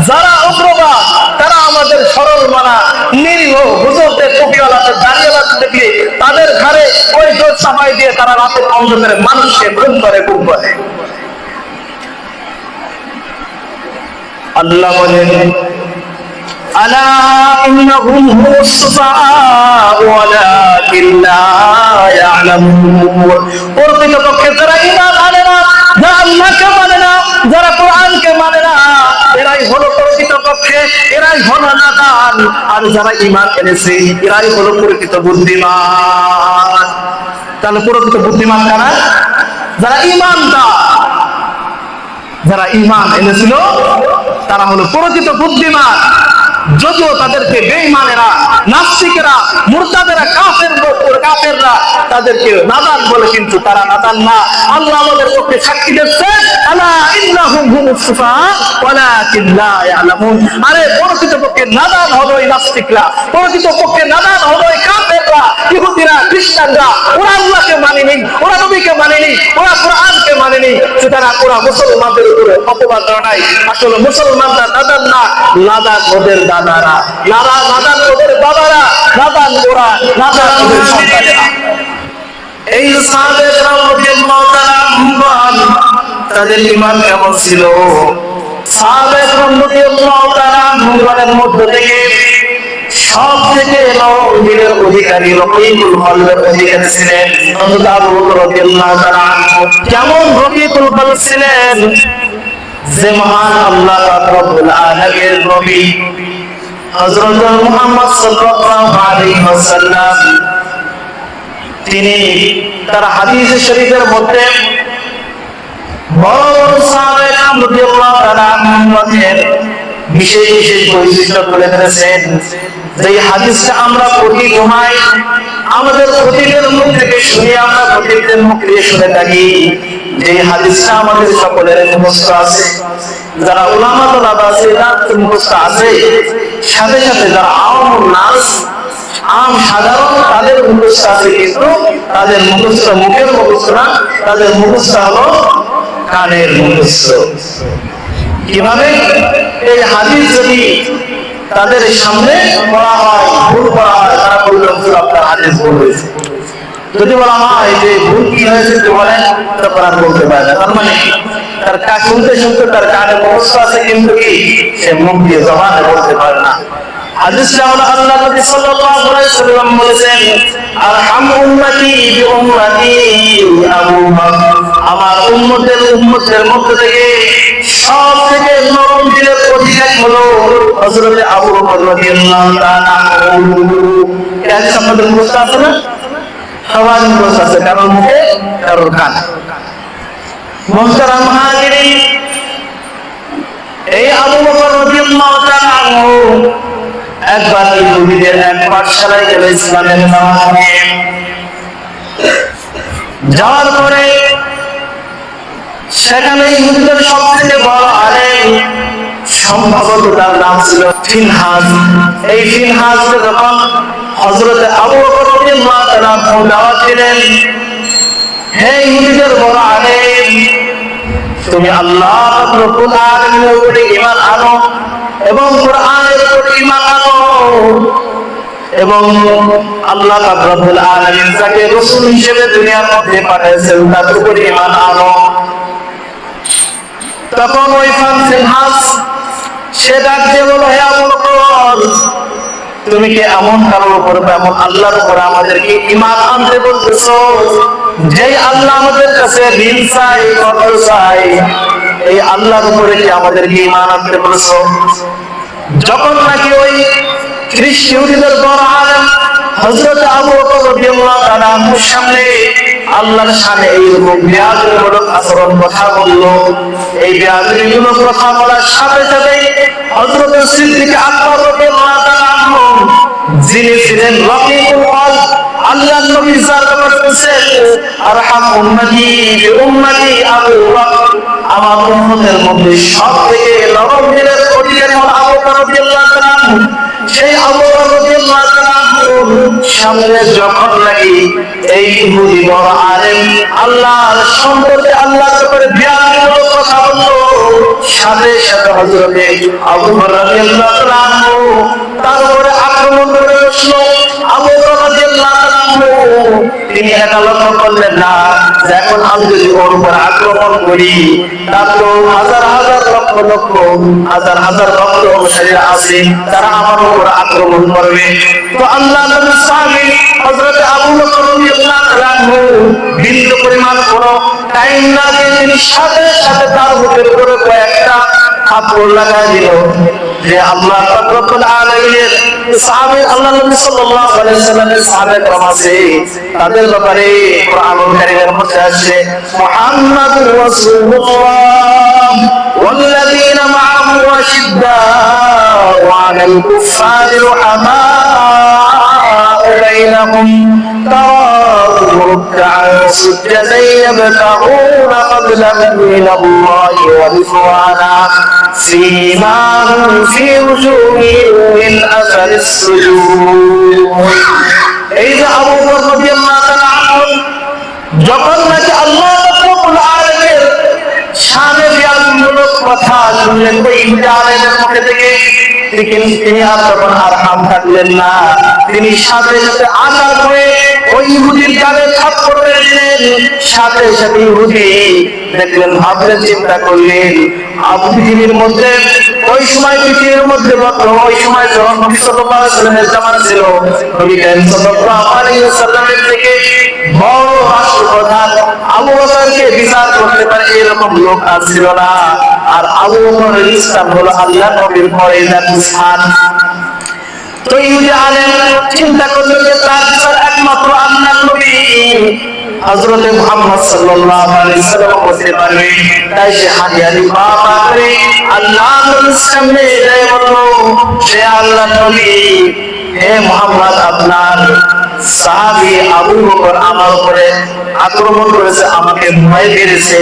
যারা উগ্রবাদ তারা আমাদের সরল মানা নিরীহ হুজুরদের টুপিওয়ালাদের দাঁড়িয়েওয়ালাদের দেখলে তাদের ঘরে ওই জোর চাপাই দিয়ে তারা রাতের অন্ধকারে মানুষকে গুম করে। আল্লাহ বলেন আলা ইন্নাহুম হুমুস সুফাহা ওয়ালাকিন লা ইয়ালামুন। প্রকৃতপক্ষে যারা ঈমান আনে না, যারা আল্লাহকে মানে না, যারা কোরআনকে মানে না, এরাই হলো প্রকৃতপক্ষে, এরাই হলো নাদান। আর যারা ঈমান এনেছে এরাই হলো প্রকৃত বুদ্ধিমান। তাহলে প্রকৃত বুদ্ধিমান কারা? যারা ঈমানদার, যারা ঈমান এনেছিল তারা হলো প্রকৃত বুদ্ধিমান। যদিও তাদেরকে বেঈমানেরা, নাস্তিকেরা, মুরতাদেরা, কাফেররা তাদেরকে নাদান বলে, কিন্তু তারা নাদান না। আল্লাহ আমাদের পক্ষে সাক্ষী দিচ্ছেন আলা ইন্নাহুম হুমুস সুফাহা ওয়ালাকিন লা ইয়ালামুন। আরে প্রকৃতপক্ষে নাদান হলো এই নাস্তিকরা, প্রকৃতপক্ষে নাদান হলো এই কাফেররা, ইহুদিরা, খ্রিস্টানরা। ওরা আল্লাহকে মানেনি, ওরা নবীকে মানেনি, ওরা কোরআনকে মানেনি, সুতরাং ওরা মুসলমানদের উপরে অপবাদ নাই। আসলে মুসলমানরা নাদান না, নাদান ওদের দাদারা, নাদান ওদের বাবারা, নাদান ওরা, নাদান ওদের সন্তানেরা। এই সাহাবায়ে রাদিয়াল্লাহু তাআলা তাদের ঈমান কেমন ছিল? সাহাবায়ে রাদিয়াল্লাহু তাআলা মধ্য থেকে সব থেকে দিনের অধিকারী, রফিকুল কলবের অধিকারী ছিলেন হযরত আবু বকর রাদিয়াল্লাহু তাআলা। কেমন রফিকুল কলব ছিলেন? যে মহান আল্লাহ রাব্বুল আলামিনের নবী হযরত মুহাম্মদ সাল্লাল্লাহু আলাইহি ওয়াসাল্লাম তিনি তার হাদিস শরীফের মধ্যে বড় বড় সাহাবায়ে রাদিয়াল্লাহু তাআলা আনহুদের বিশেষ বিশেষ বৈশিষ্ট্য তুলে ধরেছেন। যে হাদিসটা আমরা পড়ি ঘুমাই, আমাদের প্রতিদিনের মুখ থেকে শুনি, আমরা প্রতিদিনের মুখ থেকে শুনে থাকি, যে হাদিসটা আমাদের সকলের মুখস্থ আছে। যারা উলামা তোলাবা আছে তাদের মুখস্থ আছে, সাথে সাথে যারা আওয়ামুন নাস, আম সাধারণ, তাদের মুখস্থ আছে, কিন্তু তাদের মুখস্থ মুখের মুখস্থ না, তাদের মুখস্থ হলো কানের মুখস্থ। কিভাবে? এই হাদিস যদি তাদের সামনে পড়া হয়, ভুল করা হয়, তারা বলল হুজুর আপনার হাদিস ভুল হয়েছে। যদি বলা হয় যে ভুল কি হয়েছে তো বলেন, তখন আর বলতে পারে না। তার মানে তার কাজ শুনতে শুনতে তার কানে মুখস্থ আছে, কিন্তু কি সে মুখ দিয়ে জবানে বলতে পারে না। হাদিসটা হলো আল্লাহ নবী সাল্লাল্লাহু আলাইহি ওয়াসাল্লাম বলেছেন আরহামু উম্মতি বিউম্মতি আবু বকর। আমার উম্মতের মধ্যে থেকে সব থেকে নরম দিলের অধিকারী হলো হযরত আবু বকর রাদিয়াল্লাহু তাআলা আনহু। এর সম্বন্ধে মুখস্থ আছে না? সবার মুখস্থ আছে, কারোর মুখে কারোর কানে। মুহতারাম হাজিরিন, এই আবু বকর রাদিয়াল্লাহু তাআলা আনহু একবার ইহুদিদের এক পাঠশালায় গেল ইসলামের নামে। যাওয়ার পরে সেখানে ইহুদিদের সবথেকে বড় আলেম, সম্ভবত তার নাম ছিল ফিনহাস। এই ফিনহাসকে যখন হযরত আবু বকর রাদিয়াল্লাহু তাআলা দাওয়াত দিলেন, হে ইহুদিদের বড় আলেম, তুমি আল্লাহ রাব্বুল আলামিনের উপরে ঈমান আনো এবং কোরআনের উপরে ঈমান আনো, এবং আল্লাহ রাব্বুল আলামিন যাকে রাসূল হিসেবে দুনিয়ার মধ্যে পাঠিয়েছেন তার উপরে ঈমান আনো। তখন ওই ফিনহাস সে ডাক দিয়ে বলল, হে আবু বকর, তুমি কি এমন কারোর উপর, এমন আল্লাহর উপর আমাদেরকে ঈমান আনতে বলতেছো যেই আল্লাহ আমাদের কাছে ঋণ চাই, কত চাই, এই আল্লাহর উপরে কি আমাদেরকে ঈমান আনতে বলছো? যখন নাকি ওই খ্রিস্টানদের বড় আলেম হযরত আবু বকর রাদিয়াল্লাহু তাআলা আনহুর সামনে আল্লাহর শানে এইরকম বেয়াদবিমূলক আচরণ কথা বললো, এই বেয়াদবিমূলক কথা বলার সাথে সাথে হযরত সিদ্দিক আকবর রাদিয়াল্লাহু তাআলা আনহু, যিনি ছিলেন রফিকুল কলব, আল্লাহর নবী সাল্লাল্লাহু আলাইহি ওয়াসাল্লাম আরহাম উম্মতি বিউম্মতি আবু বকর, আমার উম্মতের মধ্যে সবথেকে নরম দিলের অধিকারী হলো আবু বকর রাদিয়াল্লাহু তাআলা আনহু। সেই আবু বকর রাদিয়াল্লাহু তাআলা আনহুর সামনে যখন নাকি এই ইহুদি বড় আলেম আল্লাহর সম্পর্কে, আল্লাহর ব্যাপারে বেয়াদবিমূলক কথা বলল, সাথে সাথে হযরতে আবু বকর রাদিয়াল্লাহু তাআলা আনহু তার উপরে আক্রমণ করে বসলো। আবু বকর রাদিয়াল্লাহু তাআলা আনহু তিনি এটা লক্ষ্য করলেন না যে এখন আমি যদি ওর উপর আক্রমণ করি তার তো হাজার হাজার লক্ষ লক্ষ হাজার হাজার ভক্ত অনুসারী আছে, তারা আমার উপর আক্রমণ করবে। তো আল্লাহ নবী সাহাবী হযরতে আবু বকর রাদিয়াল্লাহু তাআলা আনহু বিন্দু পরিমাণ কোনো টাইম না দিয়ে তিনি সাথে সাথে তার বুকের উপরে কয়েকটা থাপ্পড় লাগায় দিল। যে আল্লাহ রব্বুল আলামিনের সাহাবী আল্লাহ নবী সাল্লাল্লাহু আলাইহি ওয়াসাল্লামের সাহাবে کرام আছে, তাদের ব্যাপারে কোরআনুল কারীমের মধ্যে আছে মুহাম্মাদুর রাসূলুল্লাহ ওয়াল্লাযীনা মা'আহু আশিদ্দাউ 'আলাল কুফফারি রুহামাa'u বাইনাহুম তারাহুম রুক'আন সুজদান ইয়াবতাগুনা ফাদলান মিনাল্লাহি ওয়া রিদওয়ানা সীমাহুম ফি উজুহিহিম মিন আসারিস সুজুদ। এই যে আবু বকর রাদিয়াল্লাহু তাআলা আনহু যখন নাকি আল্লাহ রাব্বুল আলামিনের শানে বিয়ানমূলক কথা শুনলেন ওই ইহুদিদের মুখ থেকে, তিনি আর তখন আর হাম কাটলেন না, তিনি সাথে সাথে আঘাত হয়ে ওই ইহুদির গালে থাপ্পড় মেরে দিলেন। সাথে সাথে ইহুদি দেখলেন, ভাবলেন, চিন্তা করলেন পৃথিবীর মধ্যে ওই সময় পৃথিবীর মধ্যে ওই সময় যখন নবী সাল্লাল্লাহু আলাইহি ওয়াসাল্লামের জামান ছিল, নবী করিম সাল্লাল্লাহু আলাইহি ওয়াসাল্লামের থেকে বড় রাষ্ট্রপ্রধান আবু বকরকে বিচার করতে পারে এরকম লোক আর ছিল না। আর আবু বকরের স্থান হলো আল্লাহ নবীর পরে জান্নাতুল স্থান। তো ইহুদি আলেম চিন্তা করলো যে তার বিচার একমাত্র আল্লাহ নবী হযরত মুহাম্মদ সাল্লাল্লাহু আলাইহি ওয়াসাল্লাম করতে পারবে। তাই সে হাদিয়ারি বাবা করে আল্লাহ নবীর সামনে যায়, বলল, সে আল্লাহ নবী, হে মুহাম্মদ, আপনার সাহাবী আবু বকর আমার উপরে আক্রমণ করেছে, আমাকে ভয় পেয়েছে।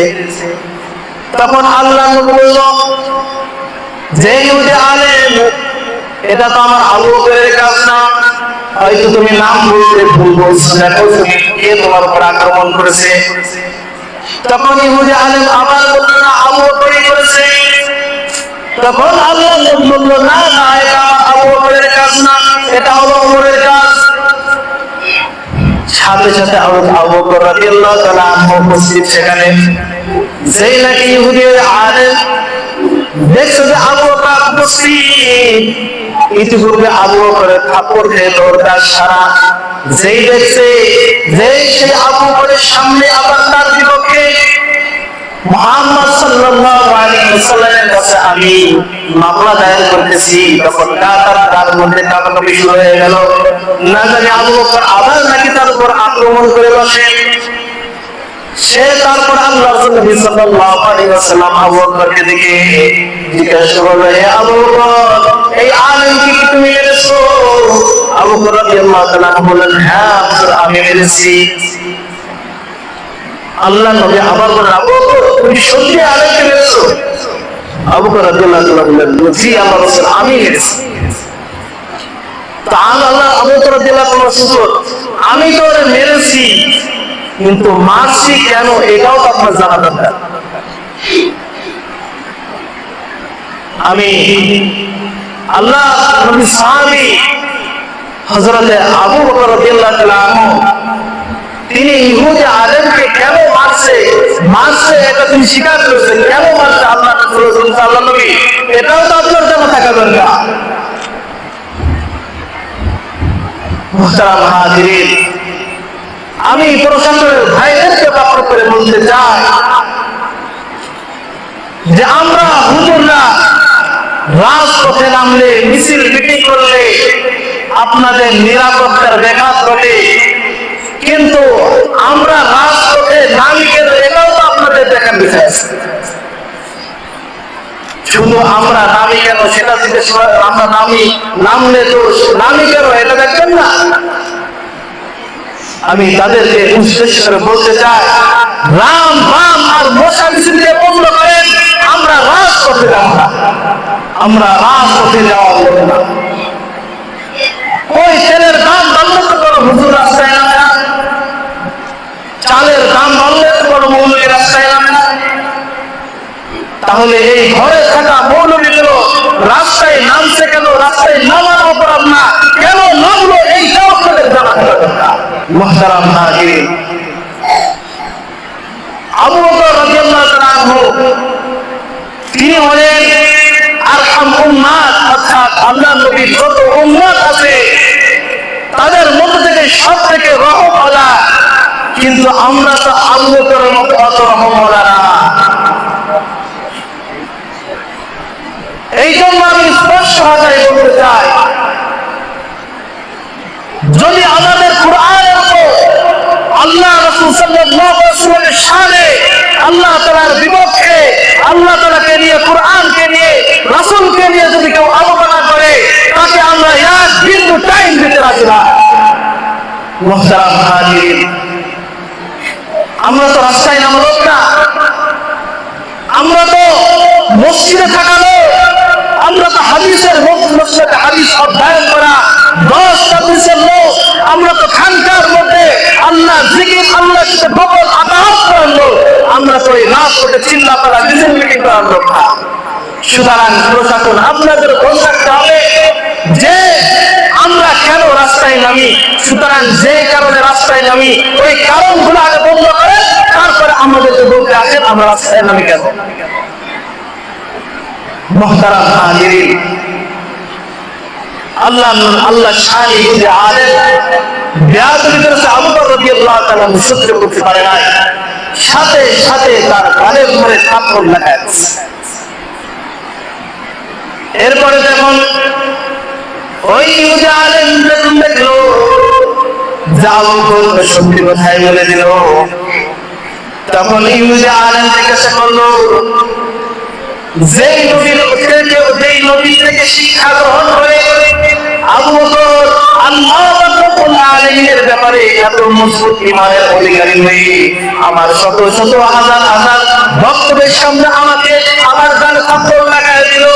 তখন আল্লাহ নবী বলল, যে ইহুদি আলেম, এটা তো আমার আবু বকরের কাজ না, হয়তো তুমি নাম বলতে ভুল বলছো, দেখো তুমি কে তোমার উপর আক্রমণ করেছে। তখন ইহুদি আলেম আবার বলল, না, আবু বকরই করেছে। তখন আল্লাহ বলল, না না, এটা আবু বকরের কাজ না, এটা হলো ওমরের কাজ। সাথে সাথে আবু বকর রাদিয়াল্লাহু তাআলা আনহু উপস্থিত সেখানে। যেই নাকি ইহুদি আলেম দেখছে যে আবু বকর উপস্থিত, ইতিপূর্বে আবু বকরের থাপ্পড় খেয়ে দৌড়ার সারা, যেই দেখছে যে সেই আবু বকরের সামনে আবার তার বিপক্ষে মুহাম্মদ সাল্লাল্লাহু আলাইহি ওয়াসাল্লামের কাছে আমি মামলা দায়ের করতেছি, তখন তার মধ্যে কাটাকাটি শুরু হয়ে গেল। না জানি আবু বকর আবার নাকি তার উপর আক্রমণ করে বসে। সে তারপর আল্লাহর নবী সাল্লাল্লাহু আলাইহি ওয়াসাল্লাম আবু বকরকে দেখে জিজ্ঞাসা করলো, হে আবু বকর, এই আলেমকে কি তুমি মেরেছো? আবু বকর রাদিয়াল্লাহু তাআলা বললেন, হ্যাঁ হুজুর, আমি মেরেছি। আল্লাহ নবী আবার বললেন, আবু বকর, তুমি সত্যি আলেমকে মেরেছো? আবু বকর রাদিয়াল্লাহু তাআলা বললেন, জি আল্লাহর রাসূল, আমি মেরেছি। তাহলে আল্লাহ আবু বকর রাদিয়াল্লাহু তাআলা হুজুর, আমি তো ওরে মেরেছি, কিন্তু মারছি কেন এটাও তো আপনার জানা দরকার। আমি আল্লাহ নবীর সাহাবী হযরতে আবু বকর রাদিয়াল্লাহু তাআলা আনহু, তিনি ইহুদি আলেমকে কেন মারছে এটা তিনি স্বীকার করেছেন। কেন মারছে আল্লাহ রাসূল সাল্লাল্লাহু আলাইহি নবী, এটাও তো আপনার জানা থাকা দরকার। মুহতারাম হাজিরিন, আমি প্রশাসনের ভাইদেরকে বাধ্য করে বলতে চাই যে আমরা হুজুররা রাজপথে নামলে, মিছিল মিটিং করলে আপনাদের নিরাপত্তার ব্যাঘাত ঘটে, কিন্তু আমরা রাজপথে নামি কেন এটাও তো আপনাদের দেখার বিষয় আছে। শুধু আমরা নামি কেন সেটা জিজ্ঞেস করে, আমরা নামলে তো নামি কেন এটা দেখবেন না। আমি তাদেরকে উদ্দেশ্য করে বলতে চাই, রাম বাম আর মশা মিছিলকে বন্ধ করেন, আমরা রাজপথে যাব না, আমরা রাজপথে যাওয়া হবে না। ওই তেলের দাম বাড়লে তো কোনো হুজুর রাস্তায় নামে না, চালের দাম বাড়লে তো কোনো মৌলবী রাস্তায় নামে না। তাহলে এই ঘরে থাকা মৌলবীগুলো রাস্তায় নামছে কেন? রাস্তায় নামার অপরাধ না, কেন নামলো এইটাও আপনাদের জানা দরকার। মুহতারাম হাজিরিন, আবু বকর রাদিয়াল্লাহু তাআলা আনহু তিনি হলেন আরহাম উম্মাত, অর্থাৎ আল্লাহর নবীর যত উম্মত আছে তাদের মধ্যে থেকে সবথেকে রহমওয়ালা। কিন্তু আমরা তো আবু বকরের মতো অত রহমওয়ালা না। এই জন্য আমি স্পষ্ট ভাষায় বলতে চাই, যদি আমাদের কোরআনের উপর আল্লাহ রাসূল সাল্লাল্লাহু আলাইহি ওয়াসাল্লামের শানে আল্লাহ তাআলার বিপক্ষে আল্লাহ তাআলাকে নিয়ে কোরআনকে নিয়ে রাসূলকে নিয়ে যদি কেউ আলোচনা করে তাকে আমরা এক বিন্দু টাইম দিতে রাজি না। মুহতারাম হাজিরিন, আমরা তো রাস্তায় নামা লোক না, আমরা তো মসজিদে থাকা লোক, আমরা তো হাদিসের মসজিদে হাদিস অধ্যয়ন করা 10টা দেশের লোক, আমরা তো খানকার মধ্যে আল্লাহ জিকির আল্লাহর সাথে বকর আতাহাত করার লোক, আমরা তো এই রাত করে চিল্লা পাড়া মিছিল মিটিং করার লোক না। সুতরাং প্রশাসন আপনাদের বল থাকতে হবে যে আমরা কেন রাস্তায় নামি। সুতরাং যে কারণে রাস্তায় নামি ওই কারণগুলো আগে বন্ধ করে তারপরে আমাদেরকে বলতে আসেন আমরা রাস্তায় নামি কেন। মুহতারাম হাজিরিন, আল্লাহ শানি বুঝে আলেম বেয়াদবি করেছে, আবু বকর রাদিয়াল্লাহু তাআলা সহ্য করতে পারে নাই, সাথে সাথে তার গালের উপরে থাপ্পড় লাগাচ্ছে। এরপরে যখন ওই ইহুদি আলেম দেখলো যাও বলতে সত্যি কথাই বলে দিল, তখন ইহুদি আলেম জিজ্ঞাসা করলো যেই নবী থেকে শিক্ষা গ্রহণ করে আবু বকর আল্লাহ রাব্বুল আলামিনের ব্যাপারে এত মজবুত ঈমানের অধিকারী হয়ে আমার শত শত হাজার হাজার ভক্তদের সামনে আমাকে আমার গালে থাপ্পড় লাগায় দিল,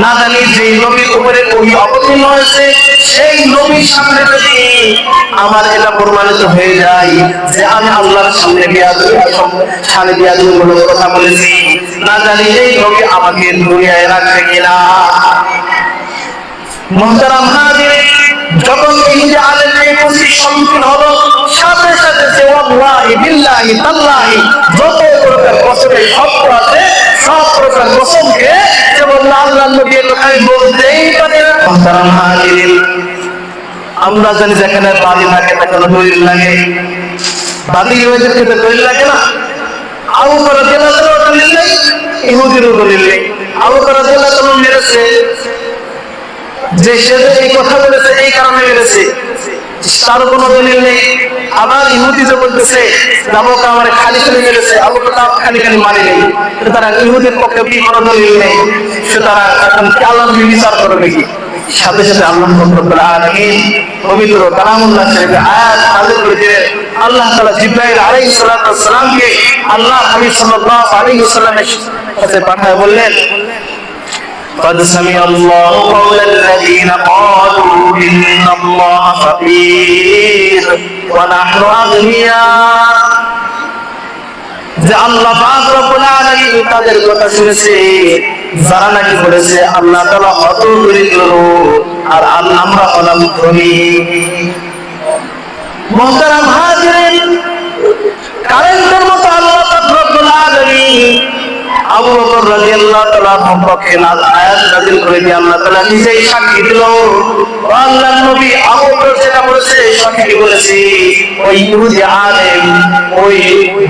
না জানি যেই নবীর উপরে ওহী অবতীর্ণ হয়েছে সেই নবীর সামনে যদি আমার এটা প্রমাণিত হয়ে যায় যে আমি আল্লাহর সামনে বিয়াদবি কথা বলেছি, না জানি এই নবী আমাকে দুনিয়ায় রাখবে কিনা। মুহতারাম হাজিরিন, যখন ইহুদি আলেমের এই পরিস্থিতির সম্মুখীন হলো, সাথে সাথে যে ওয়াল্লাহি বিল্লাহি তাল্লাহি যত প্রকার কসমের শব্দ আছে সব প্রকার কসমকে যে বলল আল্লাহর নবী এই কথা বলতেই পারে না। মুহতারাম হাজিরিন, আমরা জানি যেখানে বাড়ি থাকে সেখানে দলিল লাগে, বাড়ি হয়েছে সেটা দলিল লাগে না। আবু বকর রাদিয়াল্লাহু তাআলা দলিল নেই, ইহুদিরও দলিল নেই। আবু বকর রাদিয়াল্লাহু তাআলা মেরেছে যে সে এই কথা বলেছে এই কারণে মেরেছে, তার কোনো দলিল নেই। আবার ইহুদি যে বলতেছে আবু বকর আমার খালি খালি মেরেছে, আবু বকর খালি খালি মারি নেই, সুতরাং ইহুদির পক্ষে কি কোনো দলিল নেই। সুতরাং এখন আল্লাহ বিচার করবে কি? সাথে সাথে আল্লাহ রাব্বুল আলামিন পবিত্র কালামুল্লাহ শরীফে আয়াত নাযিল করে দিলেন। আল্লাহ তাআলা জিবরাইল আলাইহিস সালাতু ওয়াস সালামকে আল্লাহ হাবিব সাল্লাল্লাহু আলাইহি ওয়াসাল্লামের কাছে পাঠায় বললেন قد سمع الله قول الذين قالوا إن الله فقير ونحن أغنياء, যে আল্লাহ পাক রব্বুল আলামিন তাদের কথা শুনেছে যারা নাকি বলেছে আল্লাহ তাআলা অত দরিদ্র আর আমরা হলাম ধনী। মুহতারাম হাজিরিন, কারেন্টের মতো আল্লাহ পাক রব্বুল আলামিন আবু বকর রাদিয়াল্লাহু তাআলার পক্ষে আয়াত নাযিল করে দিয়ে আল্লাহ তাআলা নিজেই সাক্ষী দিল, আল্লাহর নবী আবু বকর যেটা বলেছে সাক্ষী বলেছে ওই ইহুদি আলেম ওই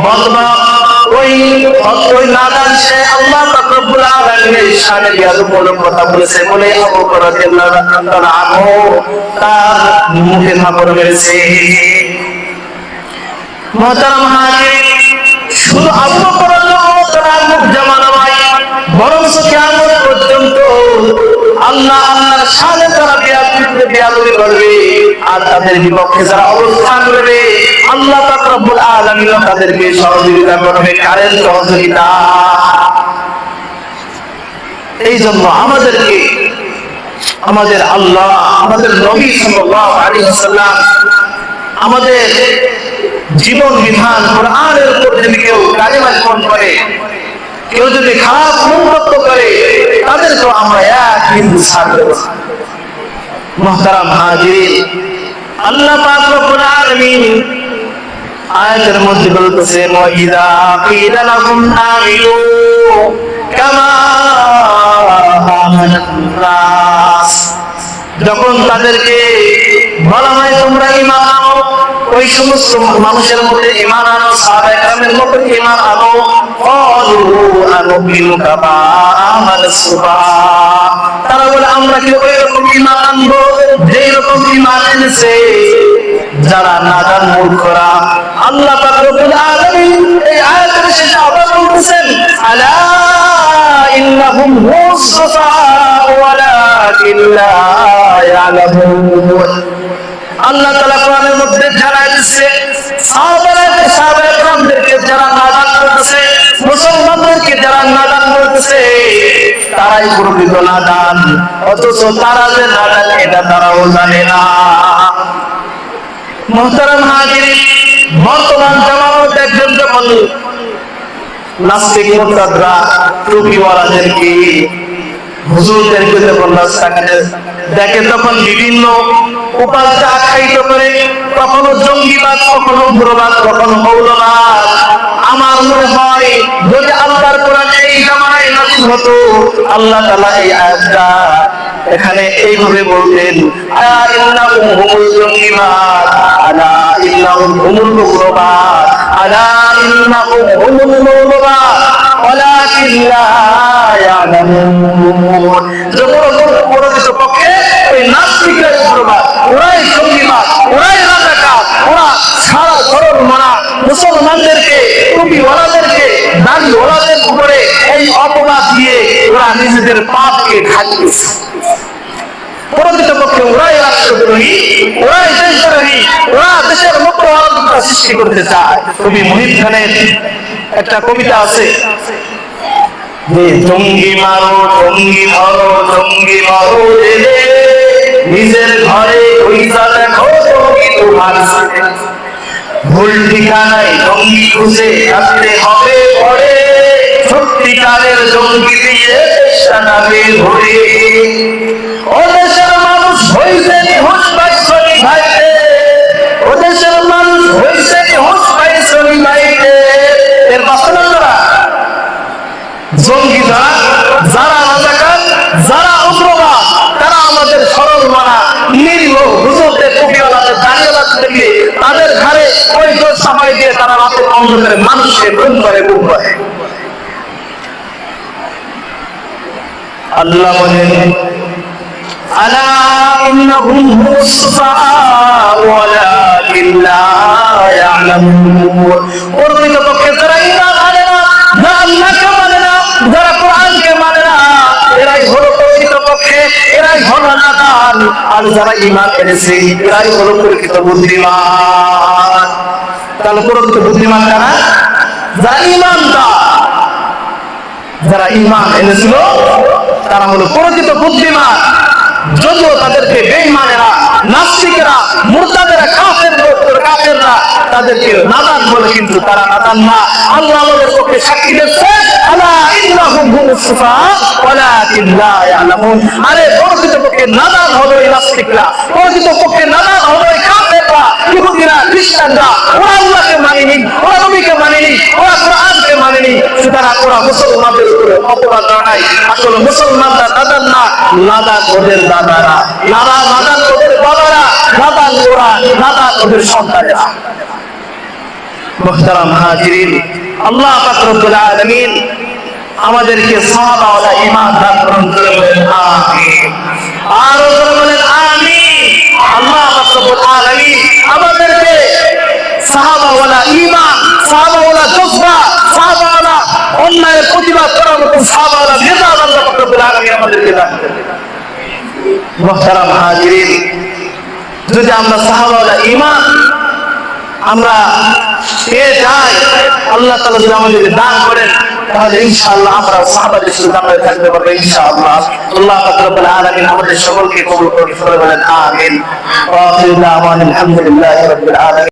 বদমাশ ওই নাদান সে আল্লাহ পাক রব্বুল আলামিনের শানে বিয়াদবি কথা বলেছে বলে আবু বকর রাদিয়াল্লাহু তাআলা আনহু তার মুখে থাপ্পড় মেরেছে। মুহতারাম হাজিরিন, শুধু আবু বকর রাদিয়াল্লাহু তাআলার মুখ জামানা নয়, বরং কিয়ামত পর্যন্ত আল্লাহর শানে যারা বিয়াদবি করবে আর তাদের বিপক্ষে যারা অবস্থান করবে আল্লাহ পাক রব্বুল আলামিন তাদেরকে সহযোগিতা করবে, কারেন্ট সহযোগিতা। এই জন্য আমাদেরকে আমাদের আল্লাহ আমাদের নবী সাল্লাল্লাহু আলাইহি ওয়াসাল্লাম আমাদের জীবন বিধান কোরআনের উপর যদি কেউ কালেমা জীবন করে কেউ যদি খারাপ মন্তব্য করে তাদেরকে আমরা এক বিন্দু ছাড় দেব না। মুহতারাম হাজিরিন, আল্লাহ পাক রব্বুল আলামিন আয়াতের মধ্যে বলতেছেন ওয়া ইযা কিলা লাহুম আমিনু কামা আমানান নাস, যখন তাদেরকে বলা হয় তোমরা ঈমান আনো, ওই সমস্ত মানুষের মধ্যে ঈমান আনো, সাহাবায়ে কেরামের মধ্যে ঈমান আনো, ক্বালু আনুমিনু কামা আমানাস সুফাহা, তারা বলে আমরা কি ওই রকম ঈমান আনবো যেই রকম ঈমান এনেছে যারা নাদান মূর্খরা। আল্লাহ পাক রব্বুল আলামিন এই আয়াতের শেষে আবার বলতেছেন আলা ইন্নাহুম হুমুস সুফাহা ওয়ালাকিন লা ইয়ালামুন। আল্লাহ তাআলা কোরআনের মধ্যে জানায় দিচ্ছে সাহাবায়ে কেরামদেরকে যারা নাদান করতেছে, মুসলমানদেরকে যারা নাদান করতেছে তারাই প্রকৃত নাদান, অথচ তারা যে নাদান এটা তারাও জানে না। মুহতারাম হাজিরিন, বর্তমান জামানায় দেখবেন যখন নাস্তিক মুরতাদরা টুপিওয়ালাদেরকে হুজুরদেরকে যখন রাস্তাঘাটে দেখে তখন বিভিন্ন উপাধিতে আখ্যায়িত করে, কখনো জঙ্গিবাদ, কখনো উগ্রবাদ, কখনো মৌলবাদ। আমার মনে হয় যদি আল্লাহর কোরআন এই জামানায় নাযিল হতো, আল্লাহ তাআলা এই আয়াতটা এখানে এইভাবে বলতেন আলা ইন্নাহুম হুমুল জঙ্গিবাদ, আলা ইন্নাহুম হুমুল উগ্রবাদ, আলা ইন্নাহুম হুমুল মৌলবাদ ওয়ালাকিন লা ইয়ালামুন। পক্ষে ওই নাস্তিকরা উগ্রবাদ, ওরাই জঙ্গিবাদ, ওরাই রাজাকার, ওরা সারা ধরন মানা মুসলমানদেরকে, টুপিওয়ালাদেরকে, দাড়িওয়ালাদের উপরে এই অপবাদ দিয়ে ওরা নিজেদের পাপকে ঢাকতেছে। প্রকৃতপক্ষে ওরাই রাষ্ট্রদ্রোহী, ওরাই দেশদ্রোহী, ওরা দেশের মুক্ত অরাজকতা সৃষ্টি করতে চায়। কবি মুহিব খানের একটা কবিতা আছে যে জঙ্গি মারো, জঙ্গি মারো, জঙ্গি মারো জেলে, নিজের ঘরে পয়সা দেখো জঙ্গি তোমার সাথে, ভুল ঠিকানায় জঙ্গি খুঁজে আসতে হবে পরে, সত্যিকারের জঙ্গি দিয়ে সানাবে ঘুরে। ও দেশের মানুষ হইছে নিহত পাইছনি ভাইতে, ও দেশের মানুষ হইছে নিহত পাইছনি ভাইতে। এর বাস্তবতা জঙ্গি যারা রাজাকার, যারা উগ্রবাদ, তারা আমাদের সরল মানা নিরীহ হুজুরদের, টুপিওয়ালাদের, দাড়িওয়ালাদেরকে তাদের ঘরে ওই দোষ চাপাই দিয়ে তারা রাতের অন্ধকারে মানুষকে খুন করে, গুম করে। আল্লাহ বলেন আলা ইন্নাহুম হুমুস সুফাহা ওয়ালাকিন লা ইয়ালামুন। প্রকৃতপক্ষে যারা ঈমান আনে না, যারা আল্লাহকে মানে না, যারা কোরআনকে মানে না, এরাই হলো প্রকৃতপক্ষে, এরাই হলো নাদান। আর যারা ঈমান এনেছে এরাই হলো প্রকৃত বুদ্ধিমান। তাহলে প্রকৃত বুদ্ধিমান কারা? যারা ঈমানদার, যারা ঈমান এনেছিল তারা হলো প্রকৃত বুদ্ধিমান। যদিও তাদেরকে বেঈমানেরা, নাস্তিকেরা, মুরতাদেরা, কাফেররা তাদেরকে নাদান বলে, কিন্তু তারা নাদান না। আল্লাহ আমাদের পক্ষে সাক্ষী দিচ্ছে আলা ইন্নাহুম হুমুস সুফাহা ওয়ালাকিন লা ইয়ালামুন। আরে প্রকৃতপক্ষে নাদান হলো এই নাস্তিকরা, প্রকৃতপক্ষে নাদান হলো এই কাফেররা, ইহুদিরা, খ্রিস্টানরা। ওরা আল্লাহকে মানেনি, ওরা নবীকে মানেনি, ওরা কোরআনকে মানেনি, সুতরাং ওরা মুসলমানদের উপরে অপবাদ জানায়। আসলে মুসলমানরা নাদান না, নাদান ওদের দাদারা, নাদান ওদের বাবারা, নাদান ওরা, নাদান ওদের সন্তানেরা। মুহতারাম হাজিরিন, আল্লাহ পাক রব্বুল আলামিন আমাদেরকে সাহাবা ওয়ালা ঈমান দান করুন, বলেন আমিন। আর বলেন আমিন। আল্লাহ পাক রব্বুল আলামিন আমাদেরকে সাহাবা ওয়ালা ঈমান, সাহাবা ওয়ালা জজবা, সাহাবা ওয়ালা অন্যায়ের প্রতিবাদ করার মতো সাহাবা ওয়ালা মেজাজ আল্লাহ পাক রব্বুল আলামিন আমাদেরকে দান করেন। মুহতারাম হাজিরিন, যদি আমরা সাহাবা ওয়ালা ঈমান আমরা পেয়ে যাই, আল্লাহ তাআলা যদি আমাদেরকে দান করেন, তাহলে ইনশাআল্লাহ আমরা সাহাবাদের সাথে জান্নাতে থাকতে পারবো ইনশাআল্লাহ। আল্লাহ পাক রব্বুল আলামিন আমাদের সকলকে কবুল করুন, বলেন আমিন। ওয়া আখিরু দাওয়ানা আলহামদুলিল্লাহি রাব্বিল আলামিন।